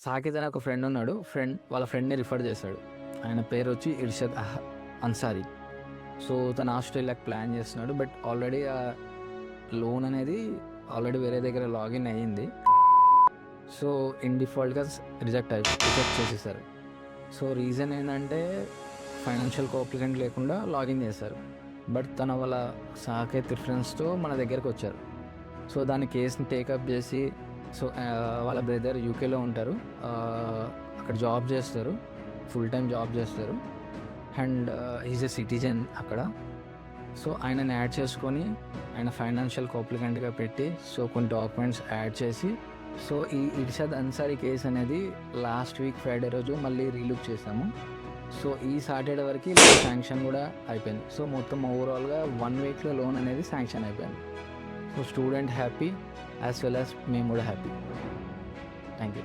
సాకేత్ అనే ఒక ఫ్రెండ్ ఉన్నాడు. వాళ్ళ ఫ్రెండ్‌ని రిఫర్ చేశాడు. ఆయన పేరు వచ్చి ఇర్షద్ అన్సారీ. సో తను ఆస్ట్రేలియాకి ప్లాన్ చేస్తున్నాడు. బట్ ఆల్రెడీ ఆ లోన్ అనేది వేరే దగ్గర లాగిన్ అయ్యింది. సో ఇన్ డిఫాల్ట్‌గా రిజెక్ట్ చేసేసారు. సో రీజన్ ఏంటంటే ఫైనాన్షియల్ కోఆపరేషన్ లేకుండా లాగిన్ చేశారు. బట్ తన వాళ్ళ సాకేత్ రిఫరెన్స్తో మన దగ్గరకు వచ్చారు. సో దాని కేసుని టేకప్ చేసి సో వాళ్ళ బ్రదర్ యూకేలో ఉంటారు, అక్కడ జాబ్ చేస్తారు, ఫుల్ టైం జాబ్ చేస్తారు. అండ్ ఈజ్ ఎ సిటిజన్ అక్కడ. సో ఆయనని యాడ్ చేసుకొని ఆయన ఫైనాన్షియల్ కోప్లికెంట్గా పెట్టి సో కొన్ని డాక్యుమెంట్స్ యాడ్ చేసి సో ఈ ఇర్షద్ అన్సారీ కేసు అనేది లాస్ట్ వీక్ ఫ్రైడే రోజు మళ్ళీ రీలుక్ చేసాము. సో ఈ సాటర్డే వరకు శాంక్షన్ కూడా అయిపోయింది. సో మొత్తం ఓవరాల్గా 1 వీక్లో లోన్ అనేది శాంక్షన్ అయిపోయింది. So student happy as well as మేము కూడా హ్యాపీ. Thank you.